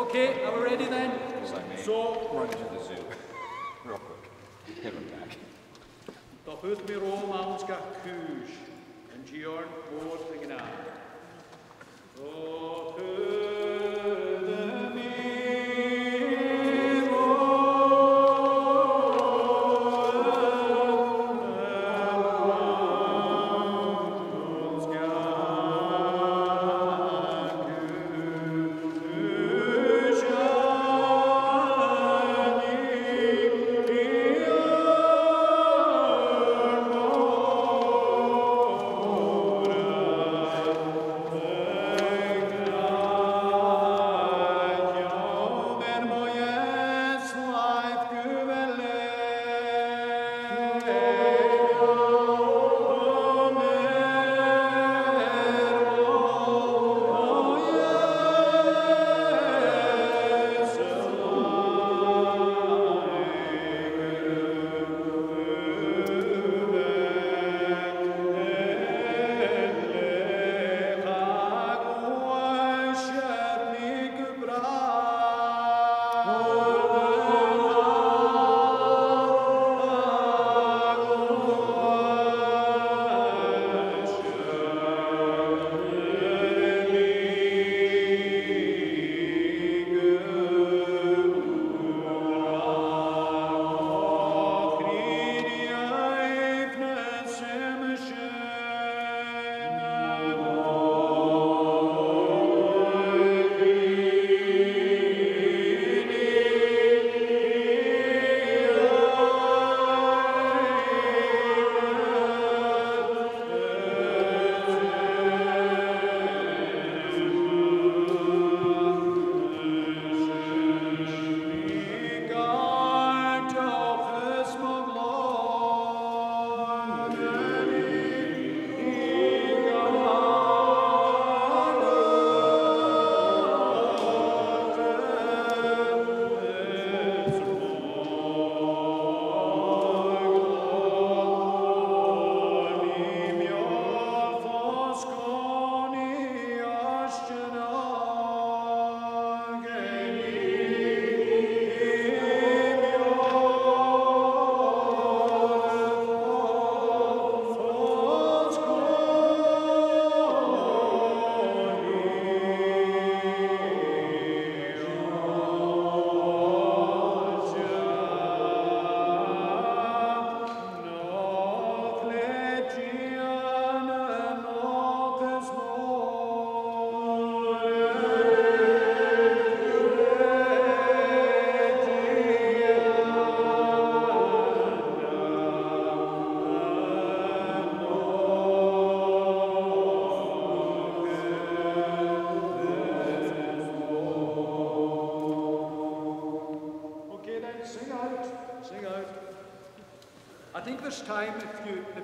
Okay, are we ready then? So, run to the zoo. Real quick. Hit him back. Da hut mi romanska kus, en Georg Bårdingen aan. Da hudde mi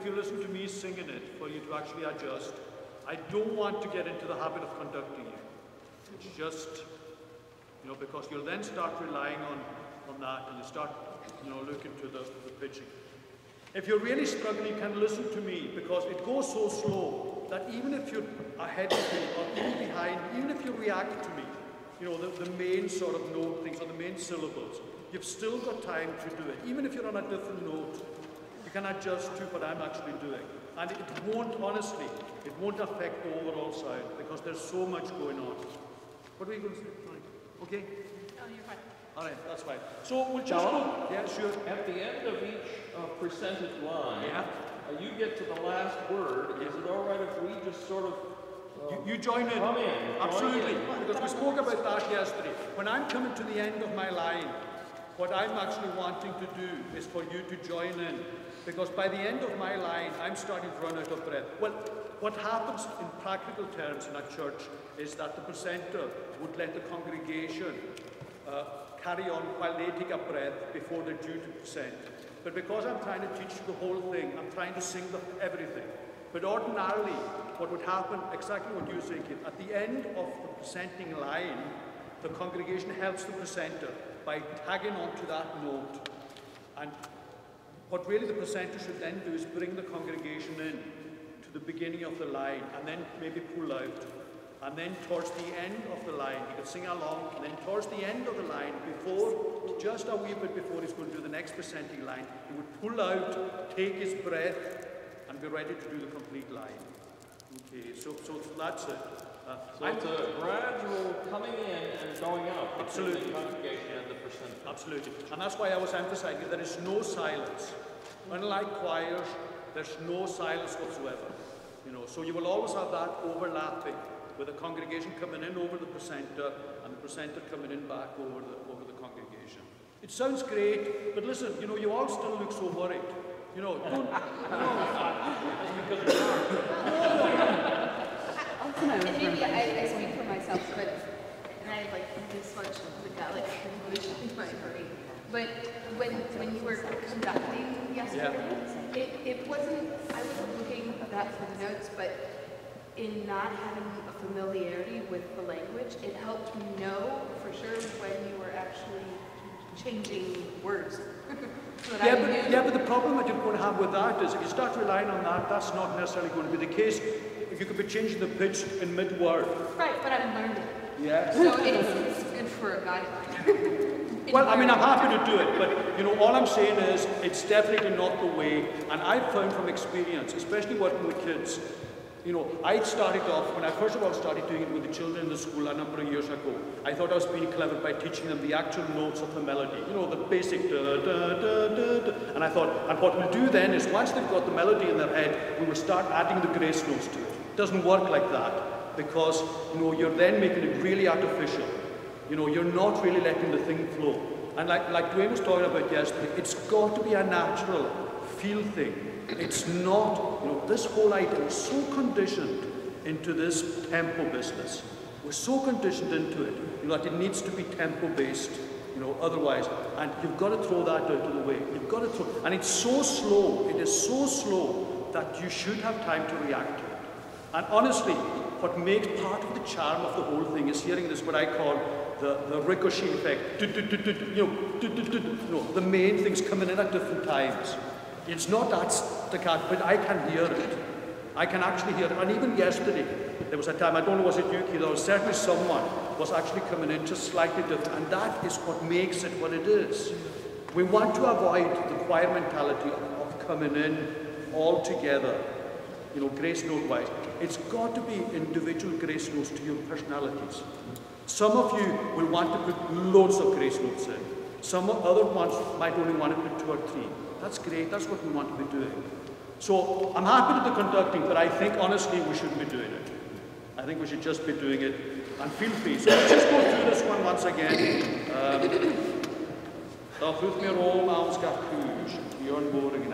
if you listen to me singing it, for you to actually adjust. I don't want to get into the habit of conducting you. It's just, because you'll then start relying on that and you start, looking to the pitching. If you're really struggling, you can listen to me because it goes so slow that even if you're ahead of me or even behind, even if you react to me, the main sort of note things or the main syllables, you've still got time to do it. Even if you're on a different note, you can adjust to what I'm actually doing. And it won't affect the overall sound because there's so much going on. What are you going to say? Okay? No, you're fine. All right, that's fine. So we'll just go. Yeah, sure. At the end of each percentage line, you get to the last word. Is it all right if we just sort of you join in? Come in. Absolutely. Because we spoke about that yesterday. When I'm coming to the end of my line, what I'm actually wanting to do is for you to join in. Because by the end of my line, I'm starting to run out of breath. Well, what happens in practical terms in a church is that the presenter would let the congregation carry on while they take a breath before they're due to present. But because I'm trying to teach you the whole thing, I'm trying to sing everything. But ordinarily, what would happen, exactly what you say, Kit, at the end of the presenting line, the congregation helps the presenter by tagging onto that note. And what really the presenter should then do is bring the congregation in to the beginning of the line and then maybe pull out. And then towards the end of the line, he could sing along, and then towards the end of the line, before, just a wee bit before he's going to do the next presenting line, he would pull out, take his breath, and be ready to do the complete line. Okay, so that's it. So it's a gradual coming in and going out. Absolutely. Between the congregation and the percentage. Absolutely. And that's why I was emphasizing there is no silence. Unlike choirs, there's no silence whatsoever. You know, so you will always have that overlapping, with the congregation coming in over the presenter and the presenter coming in back over the congregation. It sounds great, but listen, you know, you all still look so worried. You know, don't. Maybe I speak for myself, but and I like this much of the Gaelic English in my brain. But when you were conducting yesterday, it wasn't. I wasn't looking at that for the notes, but in not having a familiarity with the language, it helped me know for sure when you were actually changing words. So but the problem that you're going to have with that is if you start relying on that, that's not necessarily going to be the case. If you could be changing the pitch in mid-word. Right, but I'm learning. Yes. So it's good for a guideline. Well, I mean, I'm happy to do it, but, you know, all I'm saying is it's definitely not the way. And I've found from experience, especially working with kids, you know, I started off, when I first of all started doing it with the children in the school a number of years ago, I thought I was being clever by teaching them the actual notes of the melody, you know, the basic da, da, da, da, da. And I thought, and what we'll do then is once they've got the melody in their head, we will start adding the grace notes to it. It doesn't work like that, because, you know, you're then making it really artificial. You know, you're not really letting the thing flow. And like Dwayne was talking about yesterday, it's got to be a natural feel thing. It's not, you know, this whole idea is so conditioned into this tempo business. We're so conditioned into it, you know, that it needs to be tempo based, you know, otherwise. And you've got to throw that out of the way. You've got to throw, and it's so slow, it is so slow that you should have time to react to it. And honestly, what makes part of the charm of the whole thing is hearing this, what I call the ricochet effect. You know, the main things coming in at different times. It's not that staccato, but I can hear it. I can actually hear it. And even yesterday, there was a time, I don't know was it you, Keith, or certainly someone was actually coming in just slightly different. And that is what makes it what it is. We want to avoid the choir mentality of coming in all together, you know, grace note-wise. It's got to be individual grace notes to your personalities. Some of you will want to put loads of grace notes in. Some other ones might only want to put 2 or 3. That's great, that's what we want to be doing. So I'm happy with the conducting, but I think honestly we shouldn't be doing it. I think we should just be doing it, and feel free. So let's just go through this one once again. Da vroeg me Rome als Gakuj, Björn Borgen.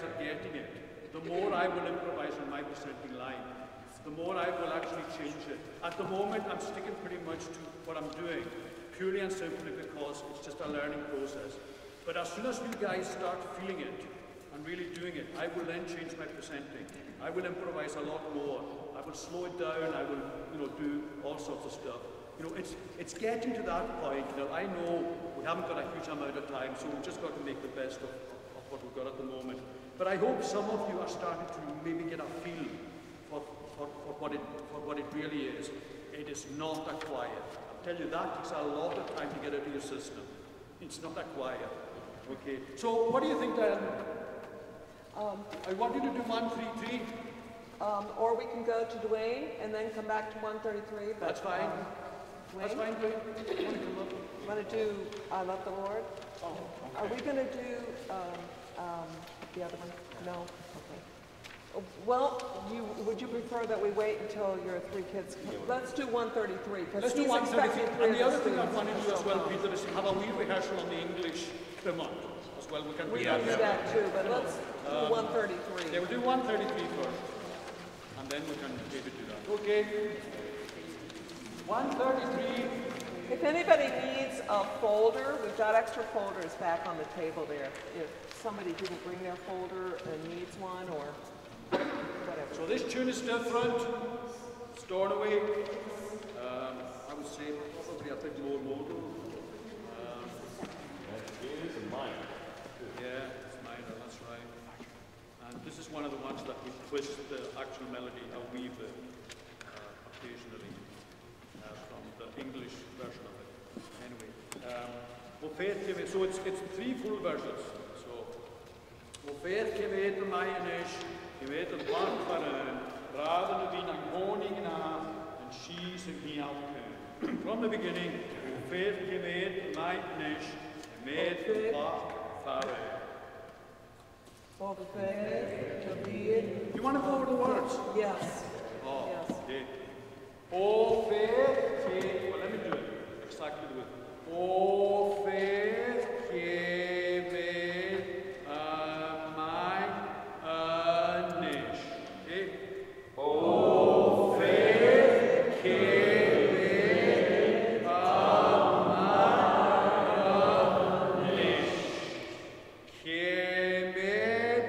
are getting it, the more I will improvise on my presenting line. The more I will actually change it. At the moment, I'm sticking pretty much to what I'm doing, purely and simply because it's just a learning process. But as soon as you guys start feeling it and really doing it, I will then change my presenting. I will improvise a lot more. I will slow it down. I will, do all sorts of stuff. It's getting to that point. I know we haven't got a huge amount of time, so we've just got to make the best of what we've got at the moment. But I hope some of you are starting to maybe get a feel for what it really is. It is not acquired. I'll tell you, that takes a lot of time to get into your system. It's not acquired. Okay. So what do you think, Diane? I want you to do 133. Or we can go to Dwayne and then come back to 133. But, that's fine. That's fine, Dwayne. You want to come up? You want to do I Love the Lord? Oh, okay. Are we going to do the other one? No? Okay. Well, would you prefer that we wait until your three kids come? Let's do 133. Let's do 133. And the other thing I want to do as well, Peter, is have a wee rehearsal on the English primer as well. We can do that too, but let's do 133. Yeah, we'll do 133 first. And then we can maybe do that. Okay. 133. If anybody needs a folder, we've got extra folders back on the table there. If somebody didn't bring their folder and needs one or whatever. So this tune is different. Stored away. I would say probably a bit more modal. It is a minor. Yeah, it's minor, that's right. And this is one of the ones that we twist the actual melody a wee bit occasionally from the English version of it. Anyway, so it's three full versions. So, Ofeeth kevet the Mayanish, kevet the Barbaran, rather than being a mourning and she's in the outcome. From the beginning, Ofeeth kevet the Mayanish, kevet the Barbaran. You want to go over the words? Yes. Oh, yes. okay. O faith, well, let me do it exactly the way. O faith, kevet my nish. Okay. O faith, kevet my nish. Kemet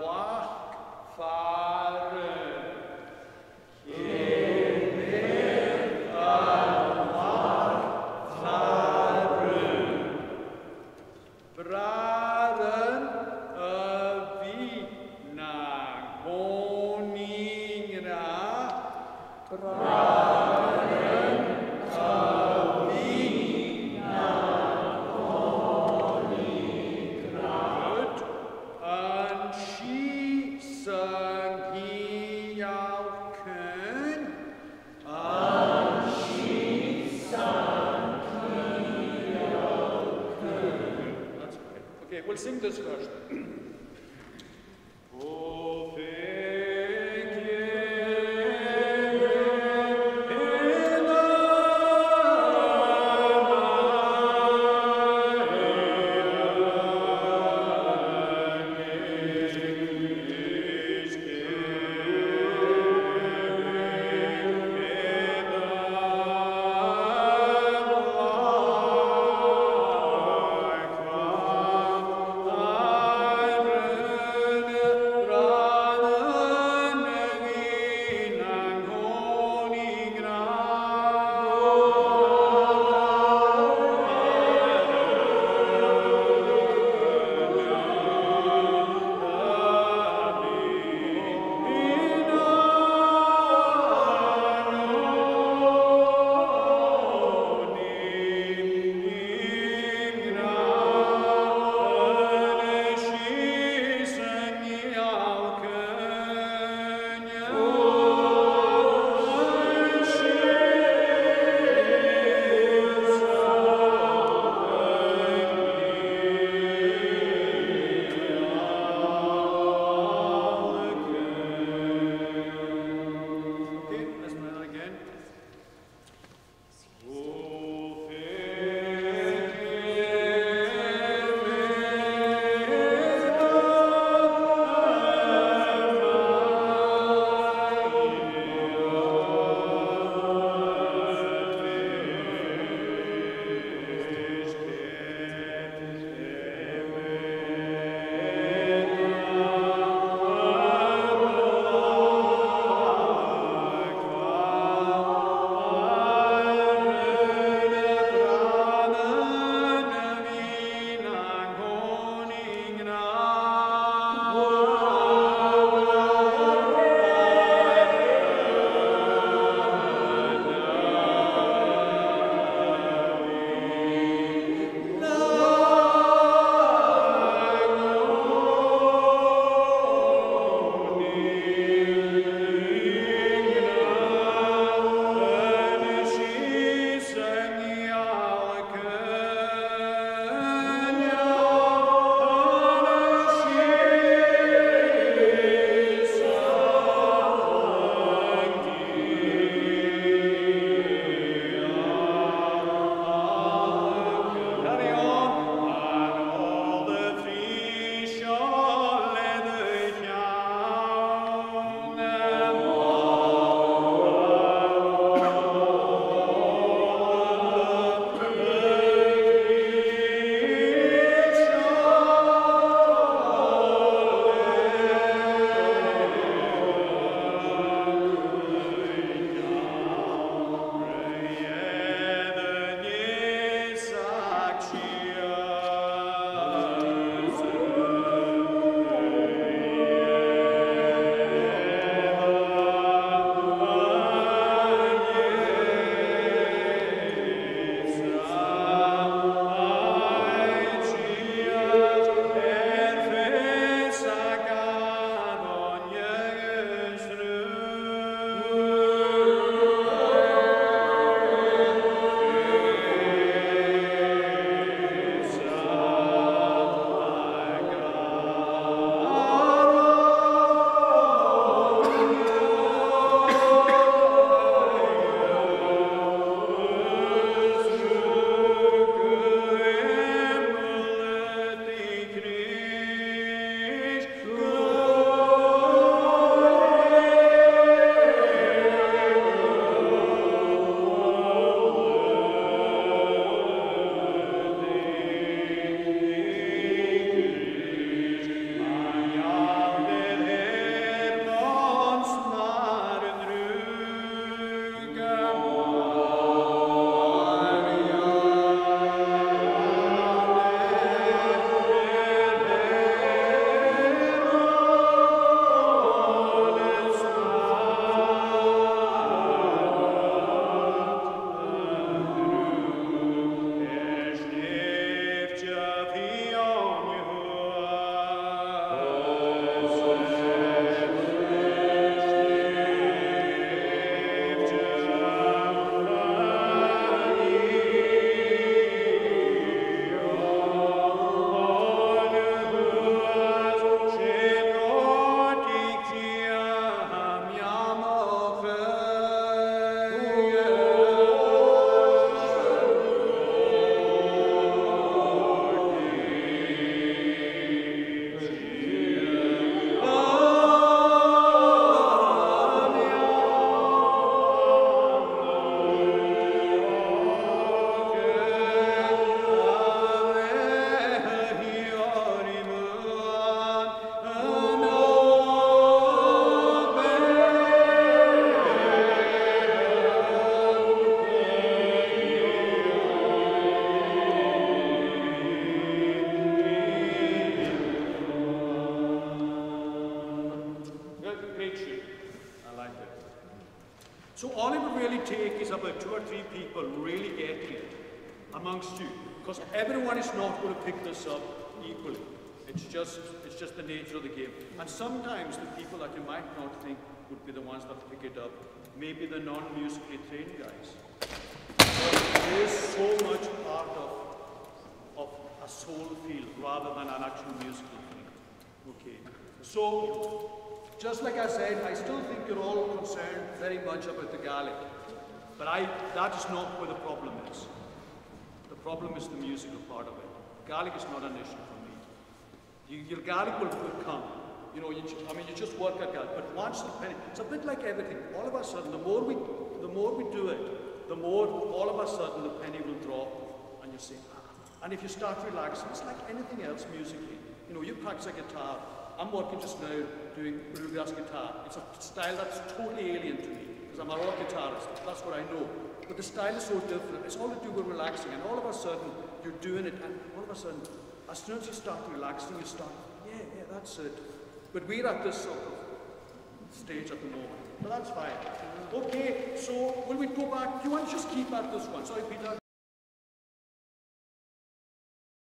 wach faren. Braren vi na goningra. Braren vi na goningra. Good. And she sang he alken. And she sang he alken. That's okay. Okay, we'll sing this first. Oh, thank you. I So all it would really take is about 2 or 3 people really getting it amongst you, because everyone is not going to pick this up equally. It's just the nature of the game. And sometimes the people that you might not think would be the ones that pick it up, maybe the non-musically trained guys. But it is so much part of a soul feel rather than an actual musical feel. Okay. So, just like I said, I still think you're all concerned very much about the Gaelic. But that is not where the problem is. The problem is the musical part of it. Gaelic is not an issue for me. Your Gaelic will come. You know, you just work at Gaelic. But once the penny, it's a bit like everything. All of a sudden, the more we do it, the more all of a sudden the penny will drop, and you say, ah. And if you start relaxing, it's like anything else musically. You know, you practice a guitar. I'm working just now doing bluegrass guitar. It's a style that's totally alien to me because I'm a rock guitarist. That's what I know. But the style is so different. It's all to do with relaxing, and all of a sudden you're doing it, and all of a sudden, as soon as you start relaxing, you start, yeah, that's it. But we're at this sort of stage at the moment. But that's fine. Okay, so will we go back? Do you want to just keep at this one? Sorry, Peter.